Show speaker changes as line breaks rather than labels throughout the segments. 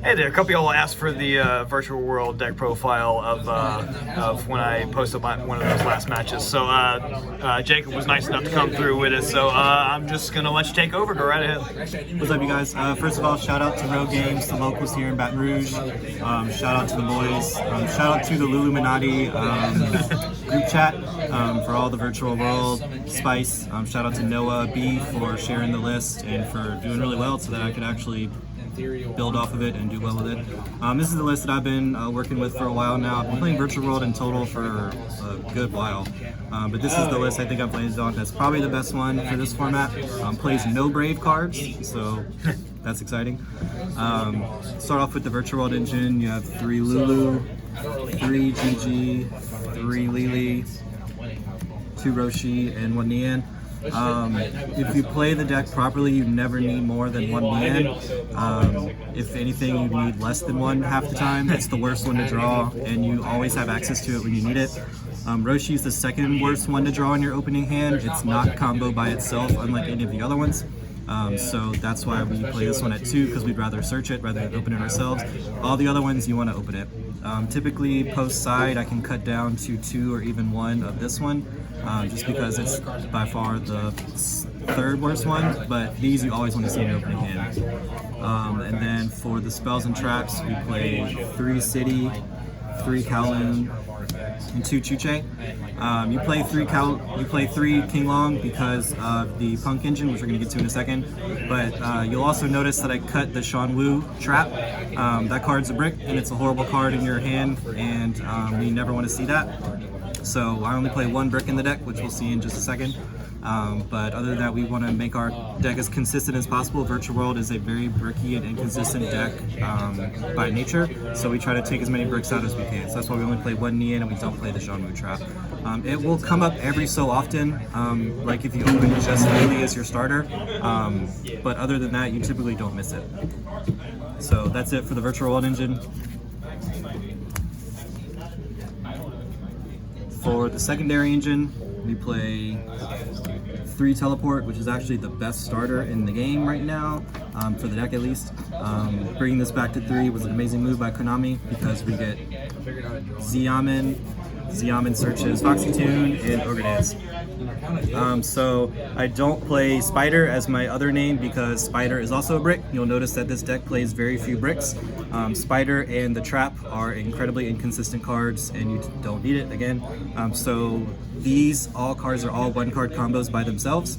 Hey there, a couple y'all asked for the Virtual World deck profile of when I posted one of those last matches. So Jacob was nice enough to come through with it, so I'm just going to let you take over. Go right ahead.
What's up, you guys? First of all, shout out to Rogue Games, the locals here in Baton Rouge. Shout out to the boys. Shout out to the Luluminati group chat for all the Virtual World spice. Shout out to Noah B for sharing the list and for doing really well so that I could actually build off of it and do well with it. This is the list that I've been working with for a while now. I've been playing Virtual World in total for a good while, but this is the list I think I've played on that's probably the best one for this format. Plays no Brave cards, so that's exciting. Start off with the Virtual World engine. You have 3 Lulu, 3 Gigi, 3 Lily, 2 Roshi, and 1 Nian. If you play the deck properly, you never need more than 1 Nian. If anything, you need less than 1 half the time. It's the worst one to draw, and you always have access to it when you need it. Roshi is the second worst one to draw in your opening hand. It's not combo by itself, unlike any of the other ones. So that's why we play this one at 2, because we'd rather search it rather than open it ourselves. All the other ones, you want to open it. Typically, post side, I can cut down to 2 or even 1 of this one, just because it's by far the 3rd worst one, but these you always want to see in your opening hand. And then for the spells and traps, we play 3 City, 3 Kowloon, and 2 Chuche. You play 3 King Long because of the P.U.N.K engine, which we're going to get to in a second. But you'll also notice that I cut the Shan Wu trap. That card's a brick, and it's a horrible card in your hand, and we never want to see that. So I only play 1 brick in the deck, which we'll see in just a second. But other than that, we want to make our deck as consistent as possible. Virtual World is a very bricky and inconsistent deck by nature, so we try to take as many bricks out as we can. So that's why we only play 1 Nian and we don't play the Shan Wu trap. It will come up every so often, like if you open just Lily as your starter, but other than that, you typically don't miss it. So that's it for the Virtual World engine. For the secondary engine, we play 3 Teleport, which is actually the best starter in the game right now, for the deck at least. Bringing this back to 3 was an amazing move by Konami because we get Xiamen searches Foxy Tune, and Ogre Dance. So I don't play Spider as my other name because Spider is also a brick. You'll notice that this deck plays very few bricks. Spider and the Trap are incredibly inconsistent cards, and you don't need it again. So these cards are all 1-card combos by themselves.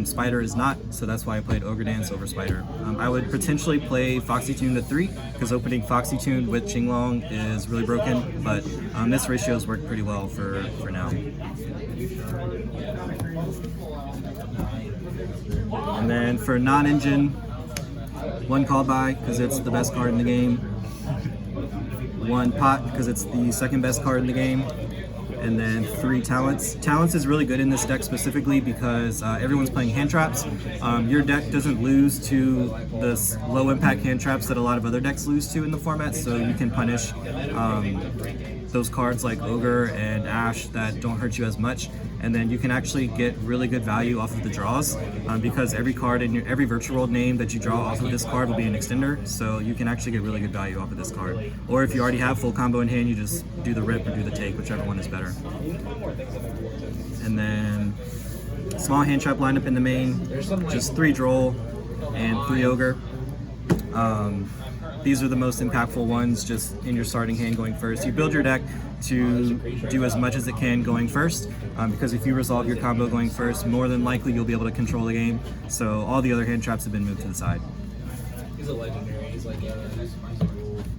Spider is not, so that's why I played Ogre Dance over Spider. I would potentially play Foxy Tune to 3, because opening Foxy Tune with Qinglong is really broken, but this ratio's worked pretty well for now. And then for non-engine, 1 Called By, because it's the best card in the game. 1 Pot, because it's the 2nd best card in the game. And then 3 Talents. Talents is really good in this deck specifically because everyone's playing hand traps. Your deck doesn't lose to the low impact hand traps that a lot of other decks lose to in the format, so you can punish those cards like Ogre and Ash that don't hurt you as much. And then you can actually get really good value off of the draws because every card in every Virtual World name that you draw off of this card will be an extender, so you can actually get really good value off of this card. Or if you already have full combo in hand, you just do the rip or do the take, whichever one is better. And then small hand trap lineup in the main, just 3 Droll and 3 Ogre. These are the most impactful ones just in your starting hand going first. You build your deck to do as much as it can going first, because if you resolve your combo going first, more than likely you'll be able to control the game. So all the other hand traps have been moved to the side. He's a legendary. He's like,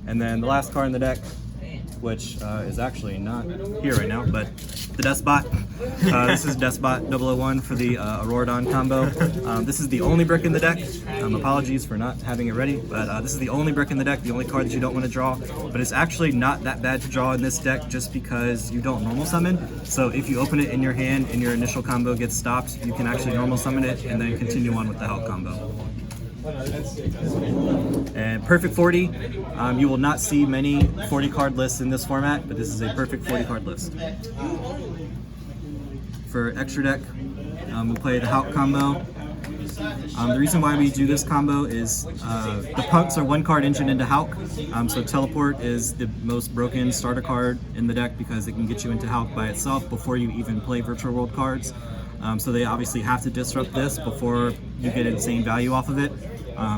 and then the last card in the deck, which is actually not here right now, but the Despot. This is Despot 001 for the Auroradon combo. This is the only brick in the deck. Apologies for not having it ready, but this is the only brick in the deck, the only card that you don't want to draw. But it's actually not that bad to draw in this deck just because you don't normal summon. So if you open it in your hand and your initial combo gets stopped, you can actually normal summon it and then continue on with the help combo. And perfect 40, you will not see many 40 card lists in this format, but this is a perfect 40 card list. For extra deck, we play the Hulk combo, The reason why we do this combo is the punks are 1-card engine into Hulk. So Teleport is the most broken starter card in the deck because it can get you into Hulk by itself before you even play Virtual World cards. So they obviously have to disrupt this before you get insane value off of it.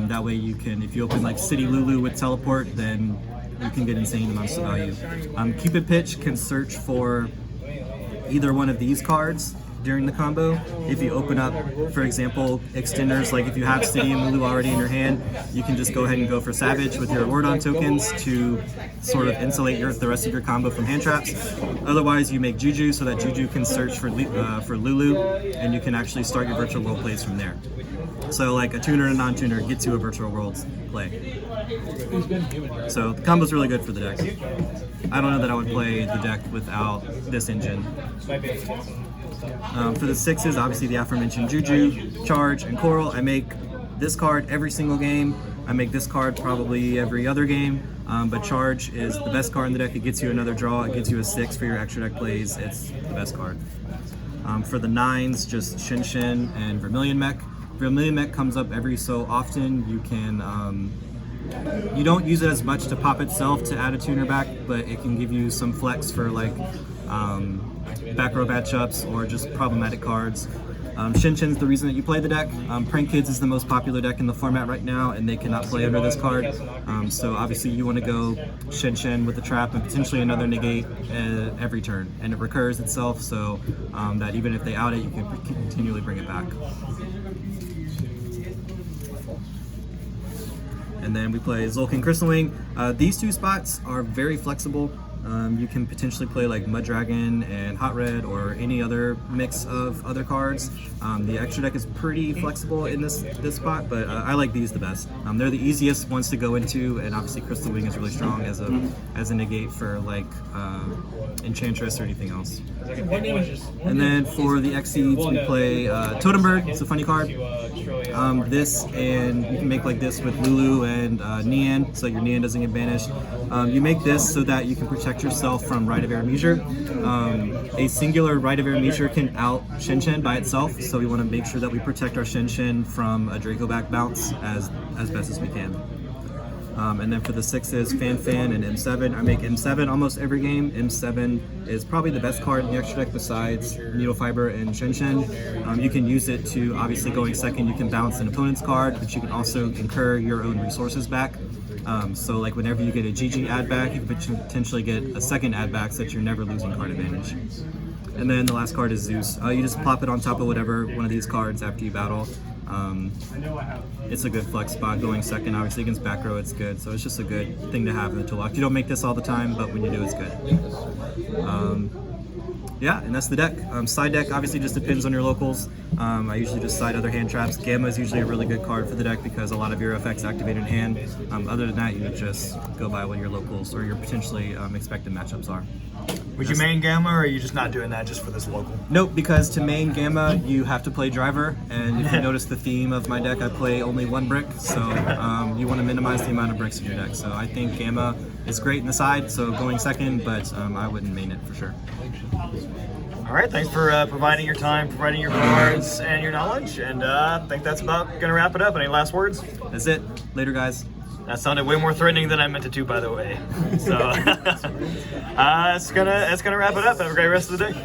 That way you can, if you open like City Lulu with Teleport, then you can get insane amounts of value. Cupid Pitch can search for either one of these cards during the combo. If you open up, for example, extenders, like if you have City and Lulu already in your hand, you can just go ahead and go for Savage with your Word On tokens to sort of insulate the rest of your combo from hand traps. Otherwise, you make Juju so that Juju can search for Lulu, and you can actually start your Virtual World plays from there. So like a tuner and a non-tuner gets you a Virtual Worlds play. So the combo's really good for the deck. I don't know that I would play the deck without this engine. For the 6s, obviously the aforementioned Juju, Charge, and Coral. I make this card every single game. I make this card probably every other game, but Charge is the best card in the deck. It gets you another draw, it gets you a 6 for your extra deck plays. It's the best card. For the 9s, just Shinshin and Vermilion Mech. Vermilion Mech comes up every so often. You can, you don't use it as much to pop itself to add a tuner back, but it can give you some flex for like back row matchups or just problematic cards. Shinshin's the reason that you play the deck. Prank Kids is the most popular deck in the format right now, and they cannot play under this card. So obviously you want to go Shinshin with the trap and potentially another negate every turn, and it recurs itself, so that even if they out it, you can continually bring it back. And then we play Zulkin Crystalwing. These two spots are very flexible. You can potentially play like Mud Dragon and Hot Red or any other mix of other cards. The extra deck is pretty flexible in this spot, but I like these the best. They're the easiest ones to go into, and obviously Crystalwing is really strong as a negate for like Enchantress or anything else. And then for the Exceeds, we play Totem Bird. It's a funny card. This, and you can make like this with Lulu and Nian, so your Nian doesn't get banished. You make this so that you can protect yourself from Rite of Eremizure. A singular Rite of Eremizure can out Shinshin by itself, so we want to make sure that we protect our Shinshin from a Draco back bounce as best as we can. And then for the 6s, Fan and M7. I make M7 almost every game. M7 is probably the best card in the extra deck besides Needle Fiber and Shinshin. You can use it to, obviously going second, you can bounce an opponent's card, but you can also incur your own resources back. So like whenever you get a GG add back, you can potentially get a second add back so that you're never losing card advantage. And then the last card is Zeus. You just plop it on top of whatever one of these cards after you battle. It's a good flex spot going second. Obviously against back row it's good, so it's just a good thing to have in the toolbox. You don't make this all the time, but when you do, it's good. Yeah, and that's the deck. Side deck obviously just depends on your locals. I usually just side other hand traps. Gamma is usually a really good card for the deck because a lot of your effects activate in hand. Other than that, you would just go by what your locals or your potentially expected matchups are.
Would you main Gamma, or are you just not doing that just for this local?
Nope, because to main Gamma, you have to play Driver, and if you notice the theme of my deck, I play only 1 brick, so you want to minimize the amount of bricks in your deck. So I think Gamma is great in the side, so going second, but I wouldn't main it for sure.
All right, thanks for providing your time, providing your cards and your knowledge, and I think that's about going to wrap it up. Any last words?
That's it. Later, guys.
That sounded way more threatening than I meant it to, by the way. So it's gonna wrap it up. Have a great rest of the day.